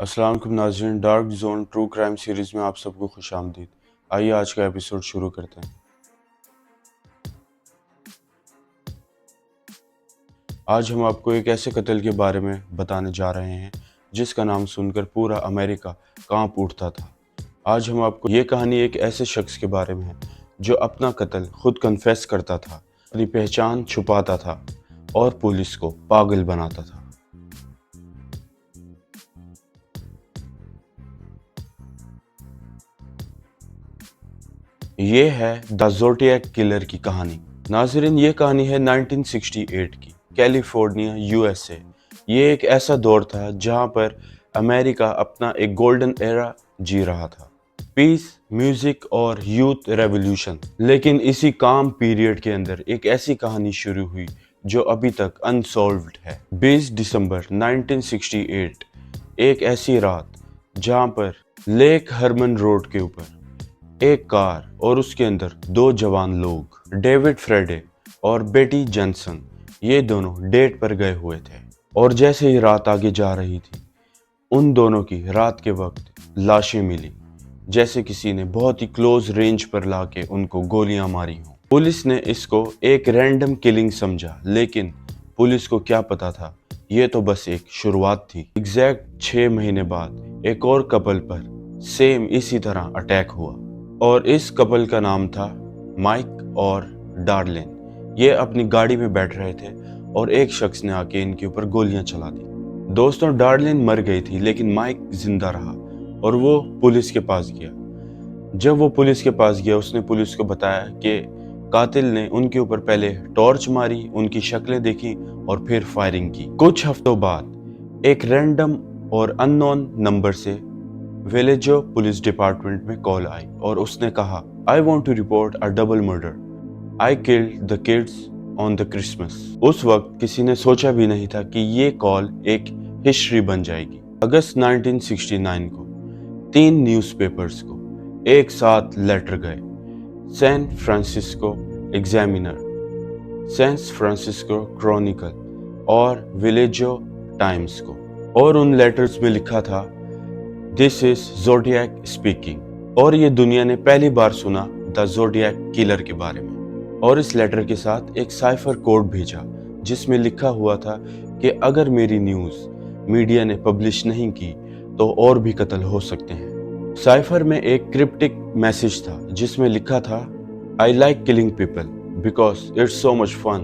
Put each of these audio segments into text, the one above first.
السلام علیکم ناظرین، dark zone true crime series میں آپ سب کو خوش آمدید۔ آئیے آج کا ایپیسوڈ شروع کرتے ہیں۔ آج ہم آپ کو ایک ایسے قتل کے بارے میں بتانے جا رہے ہیں جس کا نام سن کر پورا امریکہ کانپ اٹھتا تھا۔ آج ہم آپ کو یہ کہانی ایک ایسے شخص کے بارے میں ہے جو اپنا قتل خود کنفیس کرتا تھا، اپنی پہچان چھپاتا تھا اور پولیس کو پاگل بناتا تھا۔ یہ ہے دا زوڈیاک کلر کی کہانی۔ ناظرین، یہ کہانی ہے 1968 کی، کیلیفورنیا، یو ایس اے۔ یہ ایک ایسا دور تھا جہاں پر امریکہ اپنا ایک گولڈن ایرا جی رہا تھا، پیس، میوزک اور یوتھ ریولوشن۔ لیکن اسی کام پیریڈ کے اندر ایک ایسی کہانی شروع ہوئی جو ابھی تک انسولوڈ ہے۔ 20 دسمبر 1968، ایک ایسی رات جہاں پر لیک ہرمن روڈ کے اوپر ایک کار اور اس کے اندر دو جوان لوگ، ڈیوڈ فریڈے اور بیٹی جینسن، یہ دونوں ڈیٹ پر گئے ہوئے تھے۔ اور جیسے ہی رات آگے جا رہی تھی، ان دونوں کی رات کے وقت لاشیں ملی، جیسے کسی نے بہت ہی کلوز رینج پر لا کے ان کو گولیاں ماری ہوں۔ پولیس نے اس کو ایک رینڈم کلنگ سمجھا، لیکن پولیس کو کیا پتا تھا یہ تو بس ایک شروعات تھی۔ ایگزیکٹ 6 مہینے بعد ایک اور کپل پر سیم اسی طرح اٹیک ہوا، اور اس کپل کا نام تھا مائک اور ڈارلن۔ یہ اپنی گاڑی میں بیٹھ رہے تھے اور ایک شخص نے آ کے ان کے اوپر گولیاں چلا دی۔ دوستوں، ڈارلن مر گئی تھی لیکن مائک زندہ رہا اور وہ پولیس کے پاس گیا۔ جب وہ پولیس کے پاس گیا، اس نے پولیس کو بتایا کہ قاتل نے ان کے اوپر پہلے ٹارچ ماری، ان کی شکلیں دیکھی اور پھر فائرنگ کی۔ کچھ ہفتوں بعد ایک رینڈم اور ان نون نمبر سے ویلیجو پولیس ڈپارٹمنٹ میں کال آئی اور اس نے کہا، I want to report a double murder. I killed the kids on the Christmas. اس وقت کسی نے سوچا بھی نہیں تھا کہ یہ کال ایک ہسٹری بن جائے گی۔ اگست 1969 کو 3 نیوز پیپرز کو ایک ساتھ لیٹر گئے، San Francisco examiner, San Francisco chronicle اور ویلیجو ٹائمز کو، اور ان لیٹرز میں لکھا تھا This is Zodiac speaking، اور یہ دنیا نے پہلی بار سنا دا زوڈیاک کلر کے بارے میں۔ اور اس لیٹر کے ساتھ ایک سائفر کوڈ بھیجا جس میں لکھا ہوا تھا کہ اگر میری نیوز میڈیا نے پبلش نہیں کی تو اور بھی قتل ہو سکتے ہیں۔ سائفر میں ایک کرپٹک میسج تھا جس میں لکھا تھا I like killing people because it's so much fun۔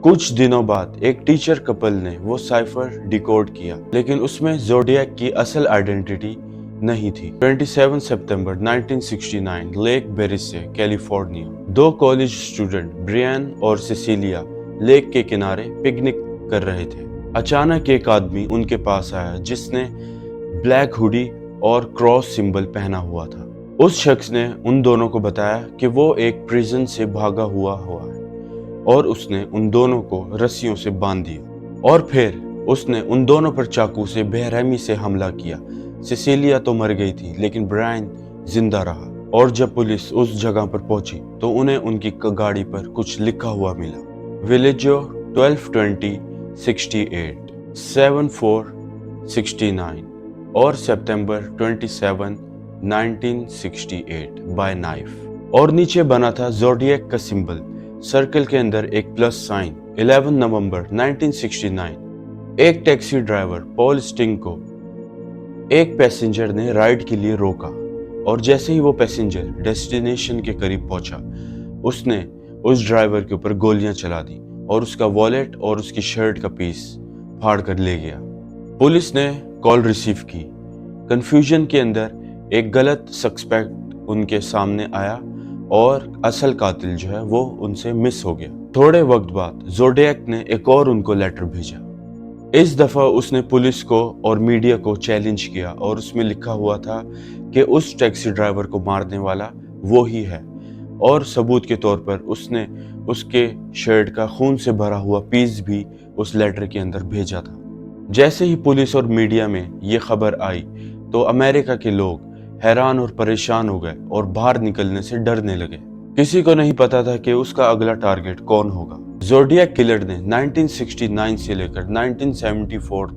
کچھ دنوں بعد ایک ٹیچر کپل نے وہ سائفر ڈیکوڈ کیا، لیکن اس میں زوڈیاک کی اصل آئیڈینٹی نہیں تھی۔ 27 ستمبر 1969 لیک بیری سے کیلیفورنیا، 2 کالج اسٹوڈنٹ بریان اور سیسیلیا لیک کے کنارے پکنک کر رہے تھے۔ اچانک ایک آدمی ان کے پاس آیا جس نے بلیک ہوڈی اور کراس سمبل پہنا ہوا تھا۔ اس شخص نے ان دونوں کو بتایا کہ وہ ایک پریزن سے بھاگا ہوا ہے اور اس نے ان دونوں کو رسیوں سے باندھ دیا، اور پھر اس نے ان دونوں پر چاقو سے بے رحمی سے حملہ کیا۔ سیسیلیا تو مر گئی تھی لیکن برائن زندہ رہا، اور جب پولیس اس جگہ پر پہنچی تو انہیں ان کی گاڑی پر کچھ لکھا ہوا ملا، ویلیجو 12-20-68، 7469 اور سپتمبر 27 1968 بائی نائف، اور نیچے بنا تھا زوڈیاک کا سمبل، سرکل کے اندر ایک پلس سائن۔ 11 نومبر 1969 ایک ٹیکسی ڈرائیور پال اسٹنگ کو ایک پیسنجر نے رائڈ کے لیے روکا، اور جیسے ہی وہ پیسنجر ڈیسٹینیشن کے قریب پہنچا، اس نے اس ڈرائیور کے اوپر گولیاں چلا دی اور اس کا والیٹ اور اس کی شرٹ کا پیس پھاڑ کر لے گیا۔ پولیس نے کال ریسیو کی۔ کنفیوژن کے اندر ایک غلط سسپیکٹ ان کے سامنے آیا اور اصل قاتل جو ہے وہ ان سے مس ہو گیا۔ تھوڑے وقت بعد زوڈیاک نے ایک اور ان کو لیٹر بھیجا۔ اس دفعہ اس نے پولیس کو اور میڈیا کو چیلنج کیا، اور اس میں لکھا ہوا تھا کہ اس ٹیکسی ڈرائیور کو مارنے والا وہی ہے، اور ثبوت کے طور پر اس نے اس کے شرٹ کا خون سے بھرا ہوا پیس بھی اس لیٹر کے اندر بھیجا تھا۔ جیسے ہی پولیس اور میڈیا میں یہ خبر آئی تو امریکہ کے لوگ حیران اور پریشان ہو گئے اور باہر نکلنے سے ڈرنے لگے۔ کسی کو نہیں پتا تھا کہ اس کا اگلا ٹارگٹ کون ہوگا۔ زوڈیاک کلر نے 1969 سے لے کر 1974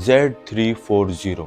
Z340